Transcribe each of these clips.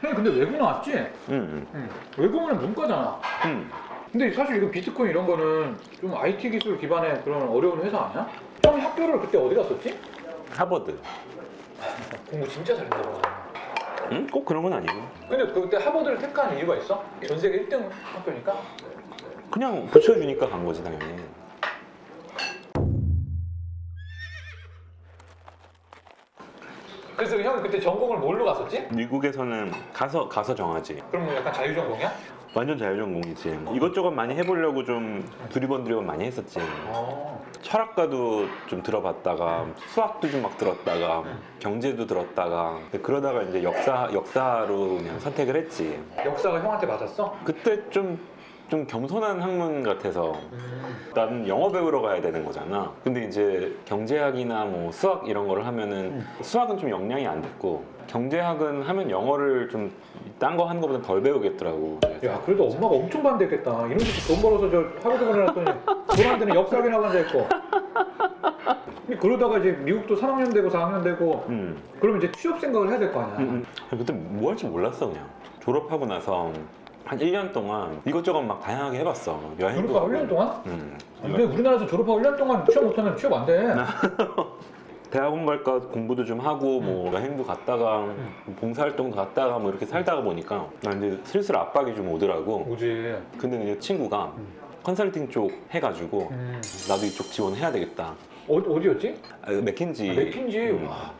형님 근데 외국 나왔지? 응. 외국은 문과잖아. 근데 사실 이거 비트코인 이런 거는 좀 IT 기술 기반의 그런 어려운 회사 아니야? 형이 학교를 그때 어디 갔었지? 하버드. 공부 진짜 잘했나 봐. 응? 꼭 그런 건 아니고. 근데 그때 하버드를 택한 이유가 있어? 전 세계 1등 학교니까? 그냥 붙여주니까 간 거지 당연히. 그래서 형이 그때 전공을 뭘로 갔었지? 미국에서는 가서 정하지. 그럼 뭐 약간 자유전공이야? 완전 자유전공이지. 이것저것 많이 해보려고 좀 두리번두리번 많이 했었지. 철학과도 좀 들어봤다가 수학도 좀 막 들었다가 경제도 들었다가 그러다가 이제 역사로 그냥 선택을 했지. 역사가 형한테 맞았어? 그때 좀 겸손한 학문 같아서 나는 영어 배우러 가야 되는 거잖아. 근데 이제 경제학이나 뭐 수학 이런 거를 하면은 수학은 좀 역량이 안 됐고 경제학은 하면 영어를 좀 딴 거 하는 것보다 덜 배우겠더라고. 야 그래도 엄마가 엄청 반대했겠다. 이런 새끼 돈 벌어서 저 하버드 보내놨더니 돈한테는 역사학이나 앉아있고. 그러다가 이제 미국도 3학년 되고 4학년 되고 그러면 이제 취업 생각을 해야 될 거 아니야. 그때 뭐 할지 몰랐어 그냥. 졸업하고 나서 한 1년 동안 이것저것 막 다양하게 해봤어. 여행도 졸업하고 1년 동안? 응. 근데 우리나라에서 졸업하고 1년 동안 취업 못하면 취업 안 돼. 대학원 갈까 공부도 좀 하고 뭐 여행도 갔다가 봉사활동도 갔다가 뭐 이렇게 살다가 보니까 나 이제 슬슬 압박이 좀 오더라고. 오지. 근데 이제 친구가 컨설팅 쪽 해가지고 나도 이쪽 지원해야 되겠다. 어디였지? 맥킨지. 맥킨지.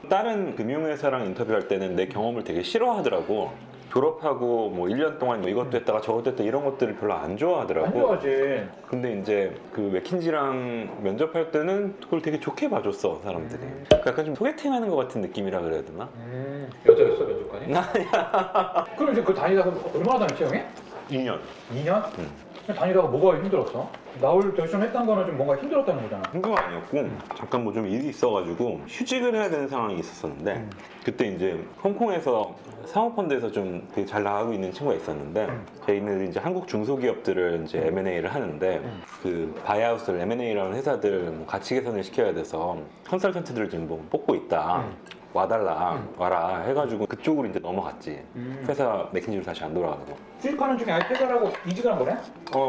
다른 금융회사랑 인터뷰할 때는 내 경험을 되게 싫어하더라고. 졸업하고 뭐 1년 동안 뭐 이것도 했다가 저것도 했다 이런 것들을 별로 안 좋아하더라고. 안 좋아하지. 근데 이제 그 맥킨지랑 면접할 때는 그걸 되게 좋게 봐줬어 사람들이. 약간 좀 소개팅하는 것 같은 느낌이라 그래야 되나? 여자였어 면접관이? 그럼 이제 그 다니다가 얼마나 다녔지 형이? 2년. 2년? 다니다가 뭐가 힘들었어? 나올 결심했던 거는 좀 뭔가 힘들었다는 거잖아. 힘든 거 아니었고 잠깐 뭐 좀 일이 있어가지고 휴직을 해야 되는 상황이 있었었는데 그때 이제 홍콩에서 사모펀드에서 좀 되게 잘 나가고 있는 친구가 있었는데 저희는 이제 한국 중소기업들을 이제 M&A를 하는데 그 바이아웃을 M&A라는 회사들 뭐 가치 개선을 시켜야 돼서 컨설턴트들을 지금 뭐 뽑고 있다. 와라 해가지고 그쪽으로 이제 넘어갔지. 회사 맥킨지로 다시 안 돌아가고. 취직하는 중에 아예 퇴사하고 이직을 한 거네?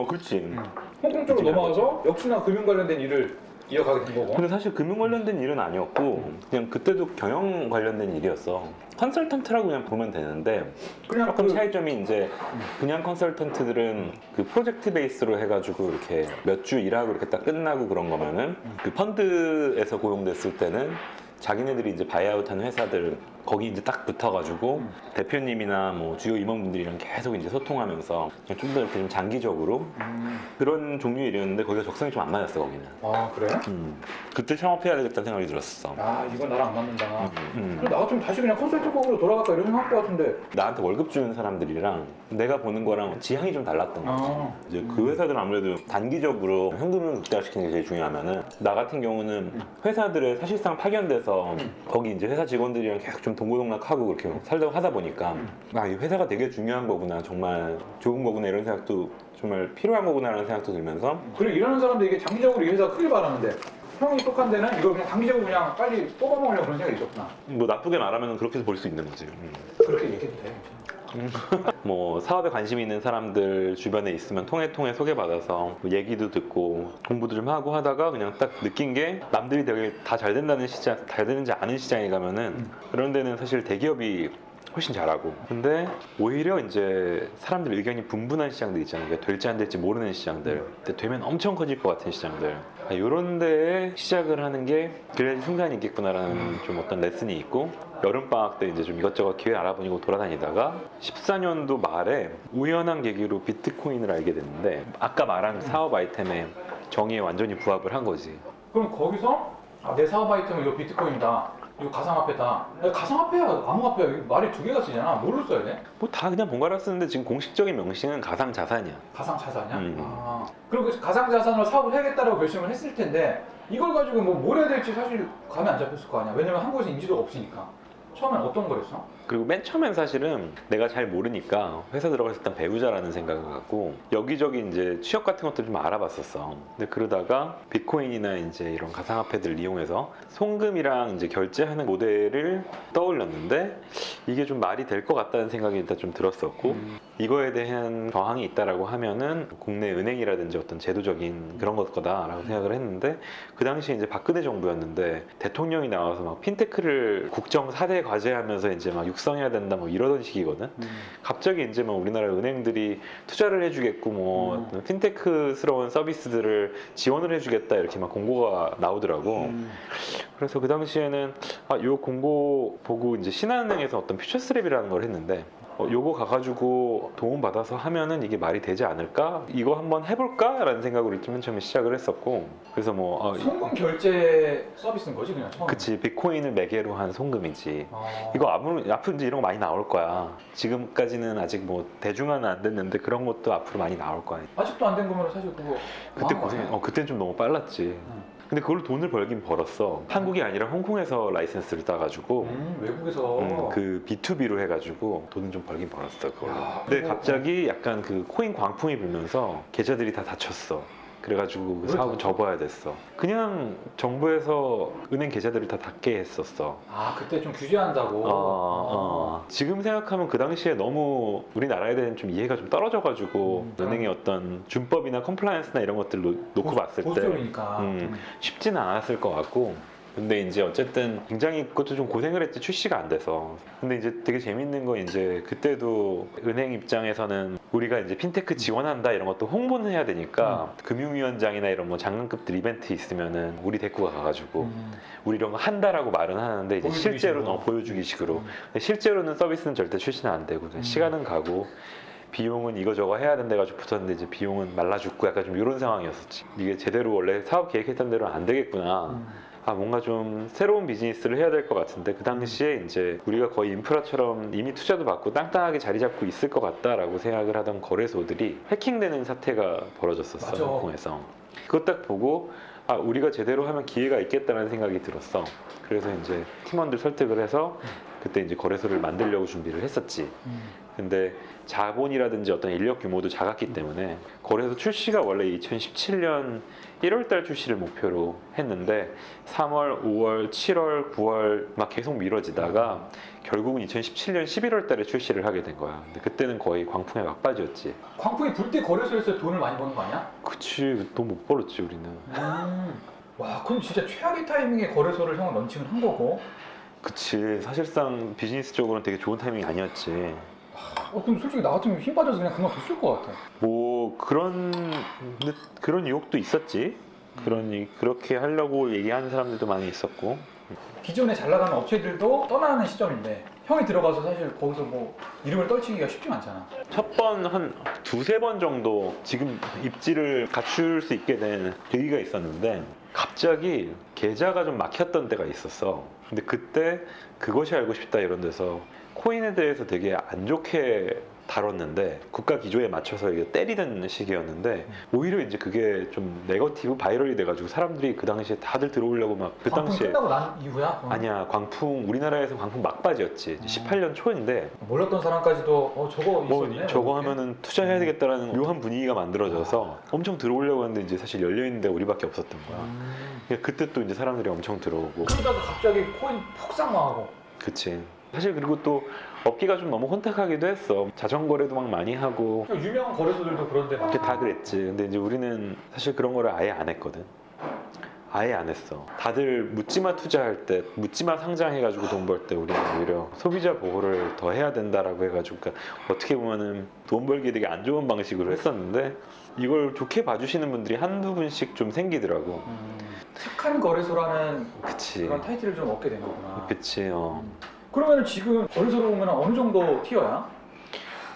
그렇지. 홍콩 쪽으로 넘어가서 역시나 금융 관련된 일을 이어가게 된 거고. 근데 사실 금융 관련된 일은 아니었고 그냥 그때도 경영 관련된 일이었어. 컨설턴트라고 그냥 보면 되는데 그냥 조금 차이점이 이제 그냥 컨설턴트들은 그 프로젝트 베이스로 해가지고 이렇게 몇 주 일하고 이렇게 딱 끝나고 그런 거면은 그 펀드에서 고용됐을 때는 자기네들이 이제 바이아웃하는 회사들 거기 이제 딱 붙어가지고 대표님이나 뭐 주요 임원분들이랑 계속 이제 소통하면서 좀 더 이렇게 좀 장기적으로 그런 종류의 일이었는데 거기가 적성이 좀 안 맞았어 거기는. 아 그래? 그때 창업해야 되겠다는 생각이 들었어. 아 이건 나랑 안 맞는다. 그럼 나 같으면 다시 그냥 컨설팅법으로 돌아갈까 이런 생각할 것 같은데. 나한테 월급 주는 사람들이랑 내가 보는 거랑 지향이 좀 달랐던 거지. 이제 그 회사들은 아무래도 단기적으로 현금을 극대화시키는 게 제일 중요하면은 나 같은 경우는 회사들에 사실상 파견돼서 거기 이제 회사 직원들이랑 계속 좀 동고동락하고 그렇게 살다가 하다 보니까 이 회사가 되게 중요한 거구나, 정말 좋은 거구나 이런 생각도 정말 필요한 거구나라는 생각도 들면서. 그래 일하는 사람들 이게 장기적으로 이 회사가 크길 바라는데 형이 속한 데는 이걸 그냥 단기적으로 그냥 빨리 뽑아먹으려고 그런 생각이 있었구나. 뭐 나쁘게 말하면 그렇게 볼 수 있는 거지. 그렇게 얘기해도 돼. 뭐 사업에 관심 있는 사람들 주변에 있으면 통해 소개받아서 뭐 얘기도 듣고 공부도 좀 하고 하다가 그냥 딱 느낀 게 남들이 되게 다 잘 된다는 시장, 잘 되는지 아는 시장에 가면은 그런 데는 사실 대기업이 훨씬 잘하고, 근데 오히려 이제 사람들 의견이 분분한 시장들 있잖아요. 그러니까 될지 안 될지 모르는 시장들, 근데 되면 엄청 커질 것 같은 시장들, 이런 데에 시작을 하는 게 그래야지 승산이 있겠구나라는 좀 어떤 레슨이 있고, 여름방학 때 이제 좀 이것저것 기회 알아보고 돌아다니다가 14년도 말에 우연한 계기로 비트코인을 알게 됐는데 아까 말한 사업 아이템의 정의에 완전히 부합을 한 거지. 그럼 거기서 내 사업 아이템은 이거 비트코인이다. 이거 가상화폐다. 가상화폐야 암호화폐야. 이거 말이 두 개가 쓰잖아. 뭘로 써야 돼? 뭐 다 그냥 번갈아 쓰는데 지금 공식적인 명칭은 가상자산이야. 가상자산이야? 그럼 그 가상자산으로 사업을 해야겠다라고 결심을 했을 텐데 이걸 가지고 뭘 해야 될지 사실 감이 안 잡혔을 거 아니야. 왜냐면 한국에서 인지도가 없으니까. 처음엔 어떤 거랬어? 그리고 맨 처음엔 사실은 내가 잘 모르니까 회사 들어가서 일단 배우자라는 생각을 갖고 여기저기 이제 취업 같은 것도 좀 알아봤었어. 근데 그러다가 비트코인이나 이제 이런 가상화폐들을 이용해서 송금이랑 이제 결제하는 모델을 떠올렸는데 이게 좀 말이 될 것 같다는 생각이 일단 좀 들었었고 이거에 대한 저항이 있다라고 하면은 국내 은행이라든지 어떤 제도적인 그런 것 거다라고 생각을 했는데 그 당시 이제 박근혜 정부였는데 대통령이 나와서 막 핀테크를 국정 4대 과제하면서 이제 막 육성해야 된다 뭐 이러던 시기거든. 갑자기 이제 뭐 우리나라 은행들이 투자를 해주겠고 뭐 핀테크스러운 서비스들을 지원을 해주겠다 이렇게 막 공고가 나오더라고. 그래서 그 당시에는 요 공고 보고 이제 신한은행에서 어떤 퓨처스랩이라는 걸 했는데 요거 가가지고 도움받아서 하면은 이게 말이 되지 않을까? 이거 한번 해볼까? 라는 생각으로 맨 처음에 시작을 했었고 그래서 뭐 송금 결제 서비스인 거지 그냥 처음에? 그치 비트코인을 매개로 한 송금이지. 이거 앞으로 이제 이런 거 많이 나올 거야. 지금까지는 아직 뭐 대중화는 안 됐는데 그런 것도 앞으로 많이 나올 거야. 아직도 안 된 거면 사실 그거 그때 망한 거 아니야? 그때는 좀 너무 빨랐지. 근데 그걸로 돈을 벌긴 벌었어. 한국이 아니라 홍콩에서 라이센스를 따가지고 외국에서 그 B2B로 해가지고 돈을 좀 벌긴 벌었어 그걸로. 야, 근데 그거- 갑자기 약간 그 코인 광풍이 불면서 계좌들이 다 닫혔어. 그래가지고 그 왜 사업은 닫혀? 접어야 됐어. 그냥 정부에서 은행 계좌들을 다 닫게 했었어. 그때 좀 규제한다고. 지금 생각하면 그 당시에 너무 우리나라에 대한 좀 이해가 좀 떨어져가지고 은행의 어떤 준법이나 컴플라이언스나 이런 것들 놓고 봤을 때 보수적이니까. 쉽지는 않았을 것 같고 근데 이제 어쨌든 굉장히 그것도 좀 고생을 했지 출시가 안 돼서 근데 이제 되게 재밌는 건 이제 그때도 은행 입장에서는 우리가 이제 핀테크 지원한다 이런 것도 홍보는 해야 되니까 금융위원장이나 이런 뭐 장관급들 이벤트 있으면은 우리 데리고 가가지고 우리 이런 거 한다라고 말은 하는데 이제 보여주기 실제로는 식으로. 보여주기 식으로 근데 실제로는 서비스는 절대 출시는 안 되고 그냥 시간은 가고 비용은 이거저거 해야 된다 가지고 붙었는데 이제 비용은 말라 죽고 약간 좀 이런 상황이었었지. 이게 제대로 원래 사업 계획했던 대로는 안 되겠구나. 뭔가 좀 새로운 비즈니스를 해야 될 것 같은데 그 당시에 이제 우리가 거의 인프라처럼 이미 투자도 받고 땅땅하게 자리 잡고 있을 것 같다라고 생각을 하던 거래소들이 해킹되는 사태가 벌어졌었어. 맞아. 홍콩에서. 그거 딱 보고 우리가 제대로 하면 기회가 있겠다는 생각이 들었어. 그래서 이제 팀원들 설득을 해서 그때 이제 거래소를 만들려고 준비를 했었지. 근데 자본이라든지 어떤 인력 규모도 작았기 때문에 거래소 출시가 원래 2017년 1월달 출시를 목표로 했는데 3월, 5월, 7월, 9월 막 계속 미뤄지다가 결국은 2017년 11월달에 출시를 하게 된 거야. 근데 그때는 거의 광풍의 막바지였지. 광풍이 불 때 거래소에서 돈을 많이 버는 거 아니야? 그치, 돈 못 벌었지 우리는. 와, 그럼 진짜 최악의 타이밍에 거래소를 형은 런칭을 한 거고. 그치, 사실상 비즈니스적으로는 되게 좋은 타이밍이 아니었지. 그럼 솔직히 나 같으면 힘 빠져서 그냥 그만뒀을 것 같아. 뭐 근데 그런 유혹도 있었지. 그렇게 하려고 얘기하는 사람들도 많이 있었고. 기존에 잘 나가는 업체들도 떠나는 시점인데 형이 들어가서 사실 거기서 뭐 이름을 떨치기가 쉽지 않잖아. 첫 번 한 두세 번 정도 지금 입지를 갖출 수 있게 된 계기가 있었는데 갑자기 계좌가 좀 막혔던 때가 있었어. 근데 그때 그것이 알고 싶다 이런 데서 코인에 대해서 되게 안 좋게 다뤘는데 국가 기조에 맞춰서 이게 때리는 시기였는데 오히려 이제 그게 좀 네거티브 바이럴이 돼가지고 사람들이 그 당시에 다들 들어오려고 막 그 광풍 당시에 끝나고 난 이후야? 아니야 광풍 우리나라에서 광풍 막바지였지 18년 초인데 몰랐던 사람까지도 저거 뭐 있었네. 저거 이렇게? 하면은 투자해야 되겠다라는 묘한 분위기가 만들어져서 엄청 들어오려고 했는데 이제 사실 열려있는데 우리밖에 없었던 거야. 그러니까 그때 또 이제 사람들이 엄청 들어오고 그러다가 갑자기 코인 폭삭망하고. 그치. 사실 그리고 또 업기가 좀 너무 혼탁하기도 했어. 자전거래도 막 많이 하고 유명한 거래소들도 그런데 막. 다 그랬지. 근데 이제 우리는 사실 그런 거를 아예 안 했거든. 아예 안 했어. 다들 묻지마 투자할 때, 묻지마 상장해가지고 돈 벌 때 우리는 오히려 소비자 보호를 더 해야 된다라고 해가지고 그러니까 어떻게 보면은 돈 벌기 되게 안 좋은 방식으로 했었는데 이걸 좋게 봐주시는 분들이 한두 분씩 좀 생기더라고. 착한 거래소라는 그치. 그런 타이틀을 좀 얻게 된 거구나. 그치. 그러면 지금 거래소로 보면 어느 정도 티어야?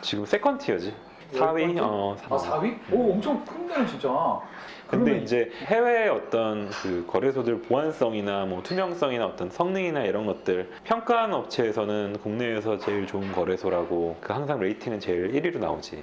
지금 세컨 티어지. 4위? 4위? 오, 엄청 큰 데는 진짜. 근데 그러면 이제 해외 어떤 그 거래소들 보안성이나 뭐 투명성이나 어떤 성능이나 이런 것들 평가하는 업체에서는 국내에서 제일 좋은 거래소라고 그 항상 레이팅은 제일 1위로 나오지.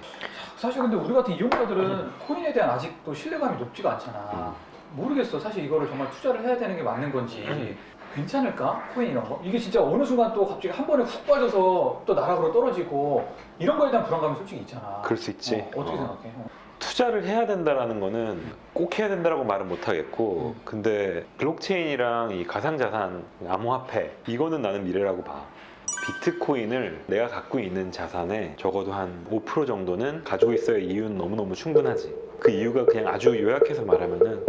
사실 근데 우리 같은 이용자들은 코인에 대한 아직도 신뢰감이 높지가 않잖아. 모르겠어. 사실 이거를 정말 투자를 해야 되는 게 맞는 건지. 괜찮을까? 코인 이런 거? 이게 진짜 어느 순간 또 갑자기 한 번에 훅 빠져서 또 나락으로 떨어지고 이런 거에 대한 불안감이 솔직히 있잖아. 그럴 수 있지. 어떻게 어. 생각해? 투자를 해야 된다라는 거는 꼭 해야 된다라고 말은 못 하겠고, 근데 블록체인이랑 이 가상자산, 암호화폐 이거는 나는 미래라고 봐. 비트코인을 내가 갖고 있는 자산의 적어도 한 5% 정도는 가지고 있어야 이유는 너무너무 충분하지. 그 이유가 그냥 아주 요약해서 말하면은